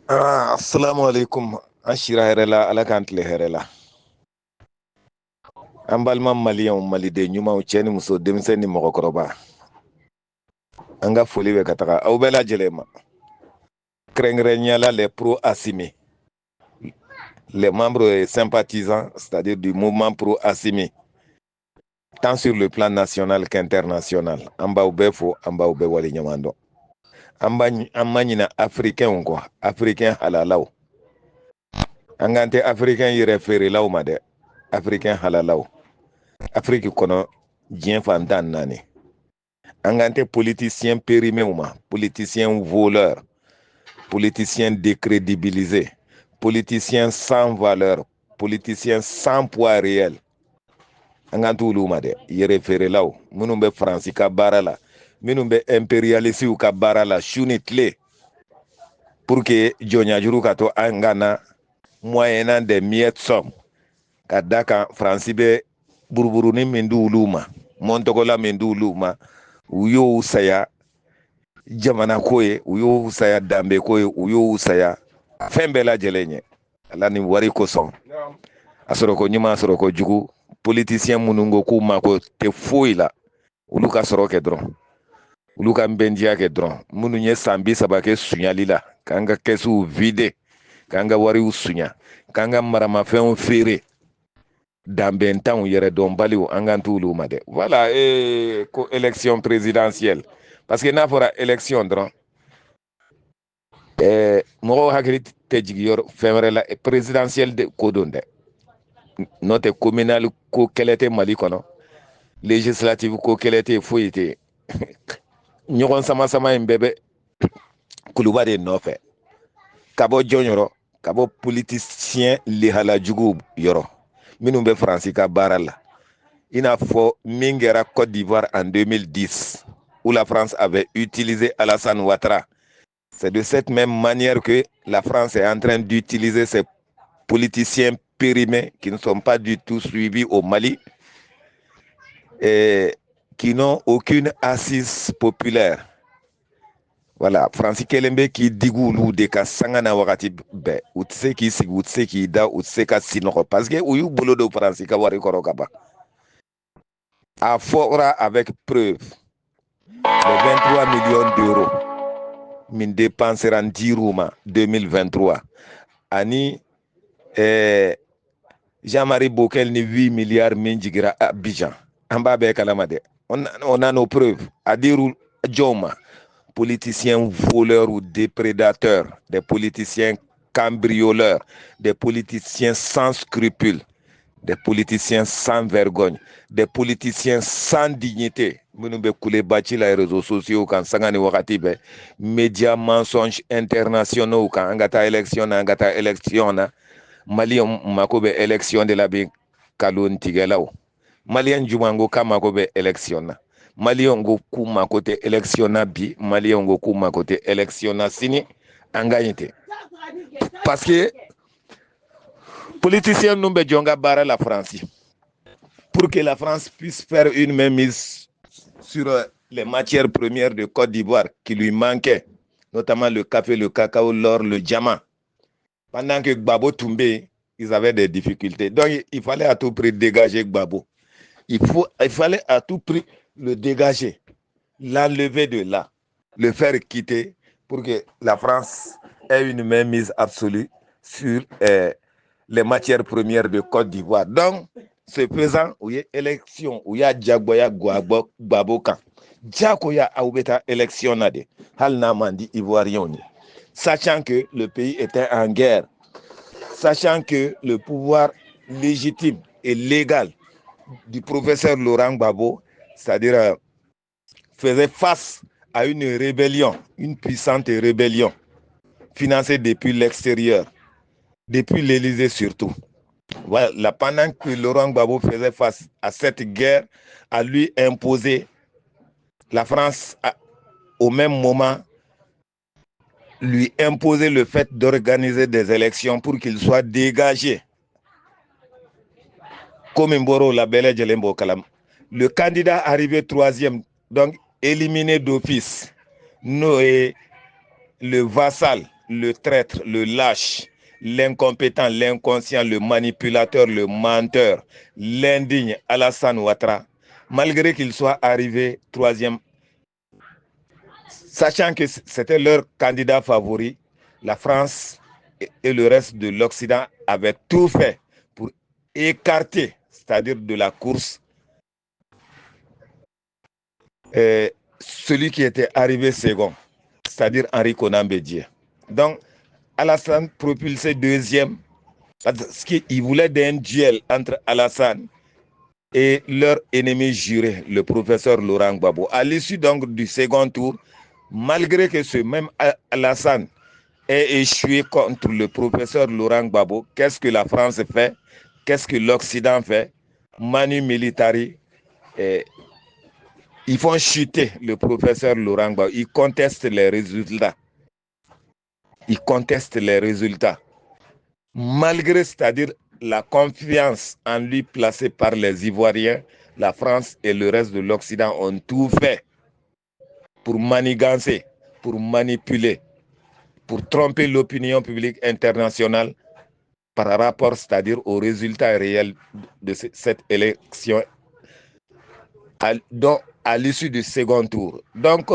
Assalamu alaikum. An shira hɛrɛ la, ala k'an tile hɛrɛ la. An balima maliyɛnw, maliden ɲumanw, cɛ ni muso, denmisɛn ni mɔgɔkɔrɔba. An ka foli bɛ ka taga aw bɛɛ lajɛlen ma. Kɛrɛnkɛrɛnniyala les pro-Assimi, les membres et sympathisants, c'est-à-dire du mouvement pro-Assimi, tant sur le plan national qu'international. An b'aw bɛɛ fo, an b'aw bɛɛ waleɲuman dɔn. An ma ɲina africain kɔ, africain halalaw. An k'an tɛ africain yɛrɛ feerelaw ma dɛ, africain halalaw. Afrique kɔnɔ diɲɛ fantan naani. An k'an tɛ politicien périmés ma, politicien voleur, politicien décrédibilisé, politicien sans valeur, politicien sans poids réel. An k'an t'olu ma dɛ, yɛrɛ feerelaw minnu bɛ faransi ka baara la, minnu bɛ impérialisiw ka baara la su ni tile pour que jɔnyajuru ka to an kana moyennant des miettes sommes ka da kan faransi bɛ buruburuni min di olu ma, mɔntɔgɔla min di olu ma, u y'o saya jamana ko ye, u y'o saya danbe ko ye, u y'o saya fɛn bɛɛ lajɛlen ye. Ala ni wari kosɔn, a sɔrɔ ko ɲuman, a sɔrɔ ko jugu, politicien minnu ko k'u mako tɛ foyi la, olu ka sɔrɔ kɛ dɔrɔn, olu ka nbɛndiya kɛ dɔrɔn, minnu ye san 30 kɛ suɲali la, k'an ka kɛsuw vide, k'an ka wariw suɲa, k'an ka maramafɛnw feere, danbɛntanw yɛrɛ dɔnbaliw an kan t'olu ma dɛ. Voilà, ko élection présidentielle, parce que n'a fɔra élection dɔrɔn mɔgɔw hakili tɛ jigi yɔrɔ fɛn wɛrɛ la, présidentielle de ko don dɛ. N'o tɛ communal ko kɛlɛ tɛ Mali kɔnɔ, législative ko kɛlɛ tɛ foyi tɛ. Ɲɔgɔn sama in bɛɛ bɛ kuluba de nɔfɛ, ka bɔ jɔn yɔrɔ, ka bɔ politicien lehalajuguw yɔrɔ minnu bɛ faransi ka baara la, i n'a fɔ min kɛra Côte d'Ivoire en 2010 où la France avait utilisé Alassane Ouattara. C'est de cette même manière que la France est en train d'utiliser ces politiciens périmés qui ne sont pas du tout suivis au Mali et qui n'ont aucune assise populaire. Voilà, France Kelembe qui digoulou de ka sangana wakati be, u tɛ se k'i sigi, u tɛ se k'i da, u tɛ se ka sinɔgɔ parce que u y'u bolo don France ka wari kɔrɔ ka ban. A fɔra avec preuve les 23 millions d'euros min dépensera en diruma 2023 ani Jean-Marie Bokel ni 8 milliards min jigira Abidjan. An b'a bɛɛ kalama dɛ. On a nos preuves. A dire jɔn politiciens voleurs ou déprédateurs, des politiciens cambrioleurs, des politiciens sans scrupules, des politiciens sans vergogne, des politiciens sans dignité. Minnu bɛ kule baci la réseaux sociaux kan sanga ni wagati bɛɛ, médias mensonges internationaux kan an ka taa élection na, an ka taa élection na. Maliyɛn mako bɛ élection de la bi kalon tigɛlaw. Maliyɛn juman ko k'a mako bɛ élection na. Maliyɛn ko k'u mako tɛ élection na bi, maliyɛn ko k'u mako tɛ élection na sini, an ka ɲi ten. Parce que politiciens ninnu bɛ jɔn ka baara la France pour que la France puisse faire une mainmise sur les matières premières de Côte d'Ivoire qui lui manquaient, notamment le café, le cacao, l'or, le diamant. Pendant que Gbagbo tombait, ils avaient des difficultés. Donc, il fallait à tout prix dégager Gbagbo. Il fallait à tout prix le dégager, l'enlever de là, le faire quitter pour que la France ait une mainmise absolue sur les matières premières de Côte d'Ivoire. Donc, ce faisant, il y a élection, il y a Djagboya Gbagbo kan. Djakoya Aoubeta élection nade, hal namandi ivoirien. Sachant que le pays était en guerre, sachant que le pouvoir légitime et légal du professeur Laurent Gbagbo, c'est-à-dire faisait face à une rébellion, une puissante rébellion, financée depuis l'extérieur, depuis l'Élysée surtout. Voilà, pendant que Laurent Gbagbo faisait face à cette guerre, à lui imposer la France au même moment, lui imposer le fait d'organiser des élections pour qu'il soit dégagé. Comme Mboro Labelle Djelembo Kalam. Le candidat arrivé troisième, donc éliminé d'office, Noé, le vassal le traître, le lâche, l'incompétent, l'inconscient, le manipulateur, le menteur, l'indigne Alassane Ouattara, malgré qu'il soit arrivé troisième, sachant que c'était leur candidat favori, la France et le reste de l'Occident avaient tout fait pour écarter, c'est-à-dire de la course, celui qui était arrivé second, c'est-à-dire Henri Konan Bédié. Donc, Alassane propulsé deuxième, parce qu'il voulait d'un duel entre Alassane et leur ennemi juré, le professeur Laurent Gbagbo. À l'issue donc du second tour, malgré que ce même Alassane ait échoué contre le professeur Laurent Gbagbo, qu'est-ce que la France fait? Qu'est-ce que l'Occident fait? Manu Militari, ils font chuter le professeur Laurent Gbagbo. Ils contestent les résultats. Ils contestent les résultats. Malgré, c'est-à-dire la confiance en lui placée par les Ivoiriens, la France et le reste de l'Occident ont tout fait pour manigancer, pour manipuler, pour tromper l'opinion publique internationale par rapport, c'est-à-dire aux résultats réels de cette élection à l'issue du second tour. Donc,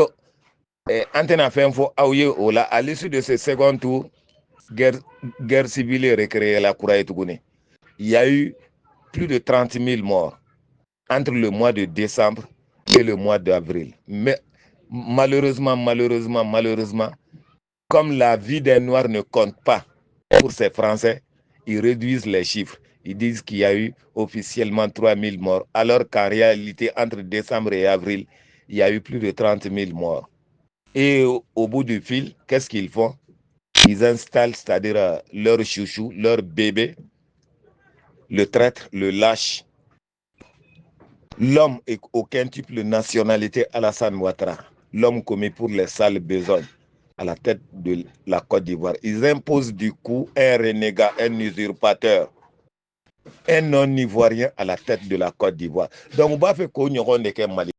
à l'issue de ce second tour, guerre civile est recréée à la Kouraï Tougouni. Il y a eu plus de 30 000 morts entre le mois de décembre et le mois d'avril. Mais malheureusement, comme la vie des Noirs ne compte pas pour ces Français, ils réduisent les chiffres. Ils disent qu'il y a eu officiellement 3 000 morts, alors qu'en réalité, entre décembre et avril, il y a eu plus de 30 000 morts. Et au bout du fil, qu'est-ce qu'ils font? Ils installent, c'est-à-dire leur chouchou, leur bébé, le traître, le lâche, l'homme au quintuple nationalité Alassane Ouattara, l'homme commis pour les sales besognes à la tête de la Côte d'Ivoire. Ils imposent du coup un renégat, un usurpateur, un non-ivoirien à la tête de la Côte d'Ivoire. Donc, on va faire qu'on y Mali.